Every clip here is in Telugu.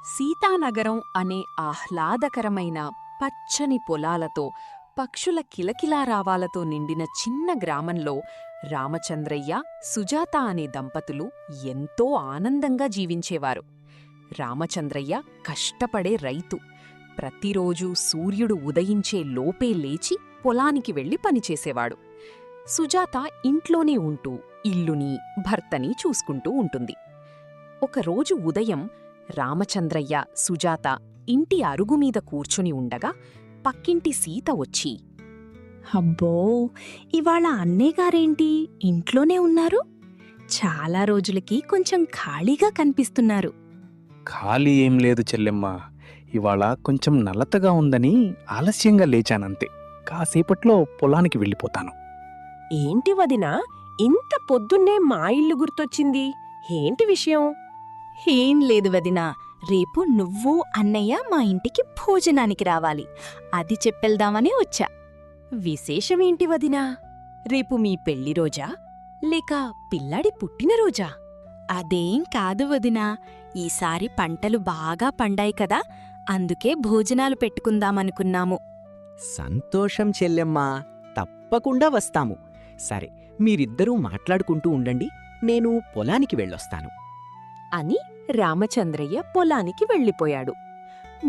సీతానగరం అనే ఆహ్లాదకరమైన పచ్చని పొలాలతో పక్షుల కిలకిలారావాలతో నిండిన చిన్న గ్రామంలో రామచంద్రయ్య, సుజాత అనే దంపతులు ఎంతో ఆనందంగా జీవించేవారు. రామచంద్రయ్య కష్టపడే రైతు. ప్రతిరోజూ సూర్యుడు ఉదయించే లోపే లేచి పొలానికి వెళ్లి పనిచేసేవాడు. సుజాత ఇంట్లోనే ఉంటూ ఇల్లుని, భర్తని చూసుకుంటూ ఉంటుంది. ఒకరోజు ఉదయం రామచంద్రయ్య, సుజాత ఇంటి అరుగుమీద కూర్చుని ఉండగా పక్కింటి సీత వచ్చి, అబ్బో, ఇవాళ అన్నయ్యగారేంటి ఇంట్లోనే ఉన్నారు? చాలా రోజులకి కొంచెం ఖాళీగా కనిపిస్తున్నారు. ఖాళీ ఏం లేదు చెల్లెమ్మా. ఇవాళ కొంచెం నలతగా ఉందని ఆలస్యంగా లేచానంతే. కాసేపట్లో పొలానికి వెళ్ళిపోతాను. ఏంటి వదినా, ఇంత పొద్దున్నే మా ఇల్లు గుర్తొచ్చింది? ఏంటి విషయం? ఏం లేదు వదినా, రేపు నువ్వు అన్నయ్య మా ఇంటికి భోజనానికి రావాలి. అది చెప్పెళ్దామని వచ్చా. విశేషమేంటి వదినా? రేపు మీ పెళ్లిరోజా లేక పిల్లాడి పుట్టినరోజా? అదేం కాదు వదినా, ఈసారి పంటలు బాగా పండాయి కదా, అందుకే భోజనాలు పెట్టుకుందామనుకున్నాము. సంతోషం చెల్లెమ్మా, తప్పకుండా వస్తాము. సరే, మీరిద్దరూ మాట్లాడుకుంటూ ఉండండి, నేను పొలానికి వెళ్ళొస్తాను అని రామచంద్రయ్య పొలానికి వెళ్ళిపోయాడు.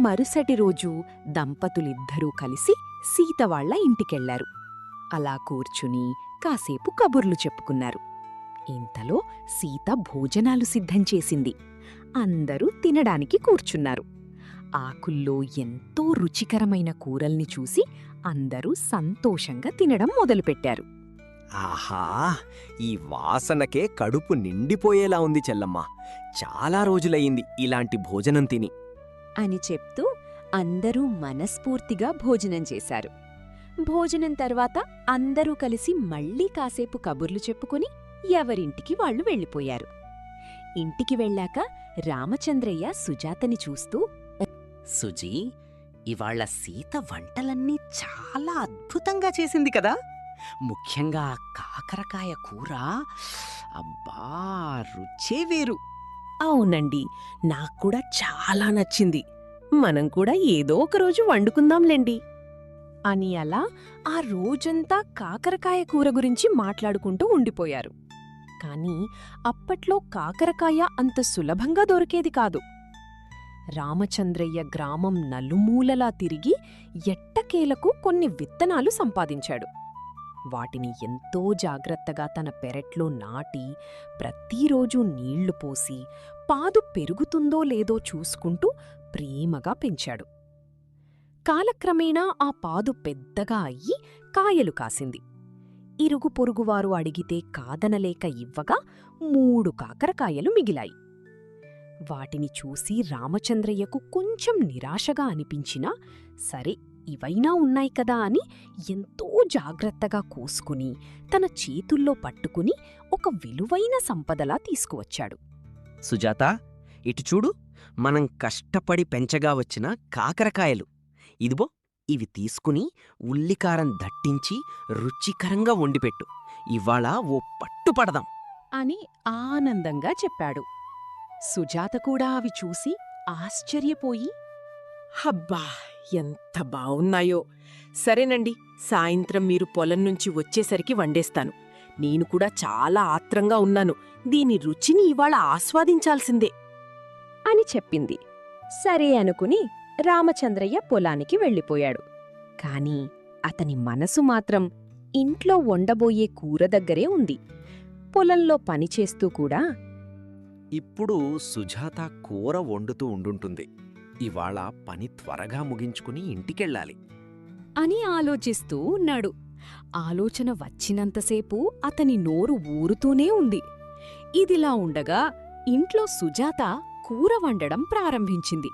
మరుసటి రోజు దంపతులిద్దరూ కలిసి సీతవాళ్ల ఇంటికెళ్లారు. అలా కూర్చుని కాసేపు కబుర్లు చెప్పుకున్నారు. ఇంతలో సీత భోజనాలు సిద్ధం చేసింది. అందరూ తినడానికి కూర్చున్నారు. ఆకుల్లో ఎంతో రుచికరమైన కూరల్ని చూసి అందరూ సంతోషంగా తినడం మొదలుపెట్టారు. ఆహా, ఈ వాసనకే కడుపు నిండిపోయేలా ఉంది చెల్లమ్మా. చాలా రోజులయ్యింది ఇలాంటి భోజనం తిని అని చెప్తూ అందరూ మనస్ఫూర్తిగా భోజనం చేశారు. భోజనం తర్వాత అందరూ కలిసి మళ్లీ కాసేపు కబుర్లు చెప్పుకుని ఎవరింటికి వాళ్లు వెళ్ళిపోయారు. ఇంటికి వెళ్ళాక రామచంద్రయ్య సుజాతని చూస్తూ, సుజీ, ఇవాళ సీత వంటలన్నీ చాలా అద్భుతంగా చేసింది కదా. ముఖ్యంగా కాకరకాయ కూర, అబ్బా, రుచే వేరు. అవునండి, నాక్కూడా చాలా నచ్చింది. మనం కూడా ఏదో ఒకరోజు వండుకుందాంలేండి అని అలా ఆ రోజంతా కాకరకాయ కూర గురించి మాట్లాడుకుంటూ ఉండిపోయారు. కాని అప్పట్లో కాకరకాయ అంత సులభంగా దొరికేది కాదు. రామచంద్రయ్య గ్రామం నలుమూలలా తిరిగి ఎట్టకేలకు కొన్ని విత్తనాలు సంపాదించాడు. వాటిని ఎంతో జాగ్రత్తగా తన పెరట్లో నాటి ప్రతిరోజూ నీళ్లు పోసి పాదు పెరుగుతుందో లేదో చూసుకుంటూ ప్రేమగా పెంచాడు. కాలక్రమేణా ఆ పాదు పెద్దగా అయ్యి కాయలు కాసింది. ఇరుగు పొరుగువారు అడిగితే కాదనలేక ఇవ్వగా 3 కాకరకాయలు మిగిలాయి. వాటిని చూసి రామచంద్రయ్యకు కొంచెం నిరాశగా అనిపించినా, సరే ఇవైనా ఉన్నాయి కదా అని ఎంతో జాగ్రత్తగా కోసుకుని తన చేతుల్లో పట్టుకుని ఒక విలువైన సంపదలా తీసుకువచ్చాడు. సుజాత, ఇటు చూడు, మనం కష్టపడి పెంచగా వచ్చిన కాకరకాయలు. ఇదిగో, ఇవి తీసుకుని ఉల్లికారం దట్టించి రుచికరంగా వండిపెట్టు. ఇవాళ ఓ పట్టుపడదాం అని ఆనందంగా చెప్పాడు. సుజాత కూడా అవి చూసి ఆశ్చర్యపోయి, హబ్బా, ఎంత బావున్నాయో! సరేనండి, సాయంత్రం మీరు పొలం నుంచి వచ్చేసరికి వండేస్తాను. నేను కూడా చాలా ఆత్రంగా ఉన్నాను. దీని రుచిని ఇవాళ ఆస్వాదించాల్సిందే అని చెప్పింది. సరే అనుకుని రామచంద్రయ్య పొలానికి వెళ్ళిపోయాడు. కాని అతని మనసు మాత్రం ఇంట్లో వండబోయే కూర దగ్గరే ఉంది. పొలంలో పనిచేస్తూ కూడా, ఇప్పుడు సుజాత కూర వండుతూ ఉండుంటుంది. ఇవాళ పని త్వరగా ముగించుకుని ఇంటికెళ్ళాలి అని ఆలోచిస్తూ ఉన్నాడు. ఆలోచన వచ్చినంతసేపు అతని నోరు ఊరుతూనే ఉంది. ఇదిలా ఉండగా ఇంట్లో సుజాత కూర వండడం ప్రారంభించింది.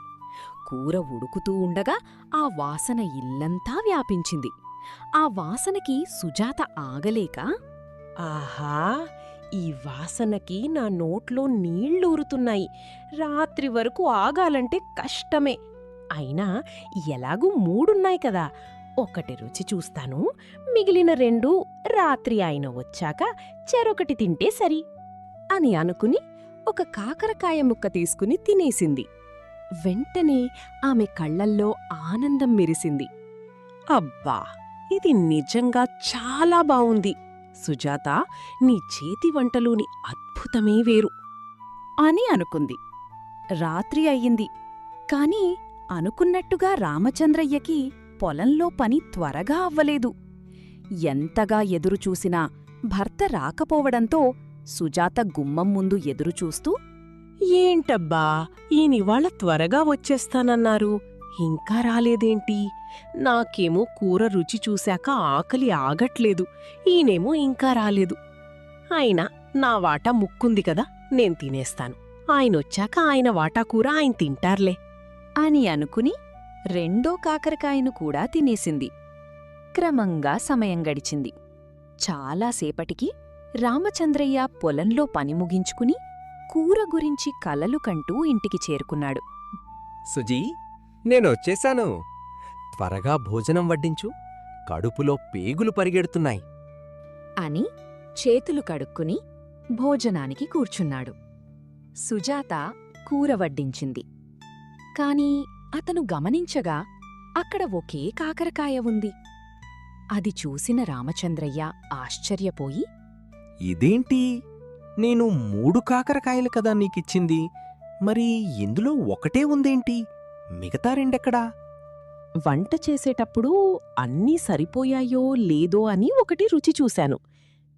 కూర ఉడుకుతూ ఉండగా ఆ వాసన ఇల్లంతా వ్యాపించింది. ఆ వాసనకి సుజాత ఆగలేక, ఆహా, ఈ వాసనకి నా నోట్లో నీళ్లూరుతున్నాయి. రాత్రి వరకు ఆగాలంటే కష్టమే. అయినా ఎలాగూ 3 ఉన్నాయి కదా, ఒకటి రుచి చూస్తాను, మిగిలిన 2 రాత్రి ఆయన వచ్చాక చెరొకటి తింటే సరి అని అనుకుని ఒక కాకరకాయ ముక్క తీసుకుని తినేసింది. వెంటనే ఆమె కళ్ళల్లో ఆనందం మెరిసింది. అబ్బా, ఇది నిజంగా చాలా బావుంది. సుజాత, నీ చేతి వంటలోని అద్భుతమే వేరు అని అనుకుంది. రాత్రి అయ్యింది. కాని అనుకున్నట్టుగా రామచంద్రయ్యకి పొలంలో పని త్వరగా అవ్వలేదు. ఎంతగా ఎదురుచూసినా భర్త రాకపోవడంతో సుజాత గుమ్మం ముందు ఎదురుచూస్తూ, ఏంటబ్బా, ఈయనివాళ త్వరగా వచ్చేస్తానన్నారు, ఇంకా రాలేదేంటి? నాకేమో కూర రుచి చూశాక ఆకలి ఆగట్లేదు, ఈయనేమో ఇంకా రాలేదు. అయినా నా వాటా ముక్కుంది కదా, నేను తినేస్తాను. ఆయనొచ్చాక ఆయన వాటా కూర ఆయన తింటార్లే అని అనుకుని 2వ కాకరకాయను కూడా తినేసింది. క్రమంగా సమయం గడిచింది. చాలాసేపటికి రామచంద్రయ్య పొలంలో పని ముగించుకుని కూర గురించి కలలు కంటూ ఇంటికి చేరుకున్నాడు. సుజీ, నేనొచ్చేశాను. త్వరగా భోజనం వడ్డించు, కడుపులో పేగులు పరిగెడుతున్నాయి. అని చేతులు కడుక్కుని భోజనానికి కూర్చున్నాడు. సుజాత కూర వడ్డించింది. కాని అతను గమనించగా అక్కడ ఒకే కాకరకాయ ఉంది. అది చూసిన రామచంద్రయ్య ఆశ్చర్యపోయి, ఇదేంటి? నేను 3 కాకరకాయలు కదా నీకిచ్చింది, మరి ఇందులో ఒకటే ఉందేంటి? మిగతా 2 ఎక్కడా? వంట చేసేటప్పుడు అన్నీ సరిపోయాయో లేదో అని ఒకటి రుచి చూశాను.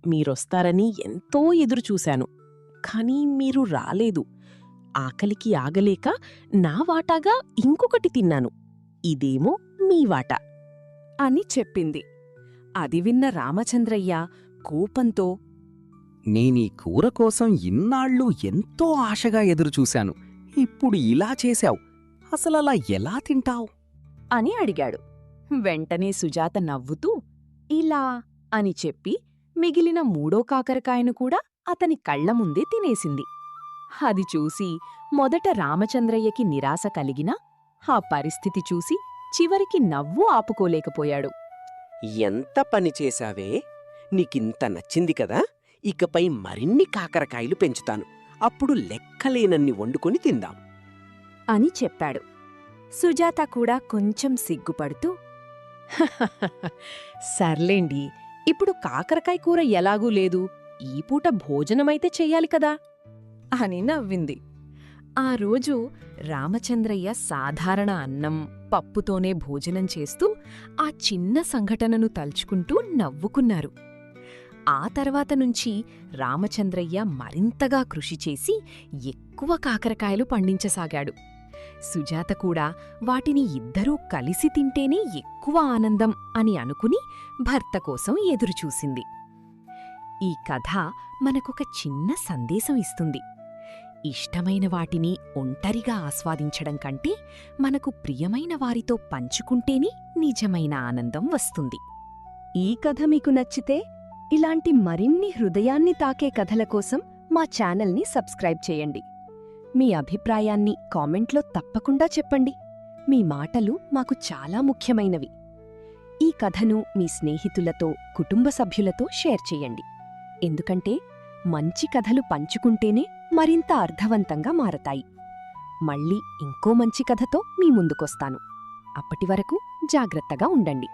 మీరొస్తారని ఎంతో ఎదురుచూశాను. కాని మీరు రాలేదు. ఆకలికి ఆగలేక నా వాటాగా ఇంకొకటి తిన్నాను. ఇదేమో మీ వాటా అని చెప్పింది. అది విన్న రామచంద్రయ్య కోపంతో, నేనీ కూర కోసం ఇన్నాళ్ళు ఎంతో ఆశగా ఎదురుచూశాను. ఇప్పుడు ఇలా చేశావు. అసలలా ఎలా తింటావు? అని అడిగాడు. వెంటనే సుజాత నవ్వుతూ ఇలా అని చెప్పి మిగిలిన 3వ కాకరకాయను కూడా అతని కళ్ల ముందే తినేసింది. అది చూసి మొదట రామచంద్రయ్యకి నిరాశ కలిగినా ఆ పరిస్థితి చూసి చివరికి నవ్వు ఆపుకోలేకపోయాడు. ఎంత పని చేశావే, నీకింత నచ్చింది కదా, ఇకపై మరిన్ని కాకరకాయలు పెంచుతాను. అప్పుడు లెక్కలేనన్ని వండుకొని తిందాం అని చెప్పాడు. సుజాత కూడా కొంచెం సిగ్గుపడుతూ, సర్లేండి, ఇప్పుడు కాకరకాయ కూర ఎలాగూ లేదు, ఈ పూట భోజనమైతే చెయ్యాలి కదా అని నవ్వింది. ఆ రోజు రామచంద్రయ్య సాధారణ అన్నం, పప్పుతోనే భోజనం చేస్తూ ఆ చిన్న సంఘటనను తలుచుకుంటూ నవ్వుకున్నారు. ఆ తర్వాత నుంచి రామచంద్రయ్య మరింతగా కృషి చేసి ఎక్కువ కాకరకాయలు పండించసాగాడు. సుజాత కూడా వాటిని ఇద్దరూ కలిసి తింటేనే ఎక్కువ ఆనందం అని అనుకుని భర్త కోసం ఎదురుచూసింది. ఈ కథ మనకొక చిన్న సందేశం ఇస్తుంది. ఇష్టమైన వాటిని ఒంటరిగా ఆస్వాదించడం కంటే మనకు ప్రియమైన వారితో పంచుకుంటేనే నిజమైన ఆనందం వస్తుంది. ఈ కథ మీకు నచ్చితే ఇలాంటి మరిన్ని హృదయాన్ని తాకే కథల కోసం మా ఛానల్ని సబ్స్క్రైబ్ చేయండి. మీ అభిప్రాయాన్ని కామెంట్లో తప్పకుండా చెప్పండి. మీ మాటలు మాకు చాలా ముఖ్యమైనవి. ఈ కథను మీ స్నేహితులతో, కుటుంబ సభ్యులతో షేర్ చేయండి. ఎందుకంటే మంచి కథలు పంచుకుంటేనే మరింత అర్థవంతంగా మారతాయి. మళ్ళీ ఇంకో మంచి కథతో మీ ముందుకొస్తాను. అప్పటివరకు జాగ్రత్తగా ఉండండి.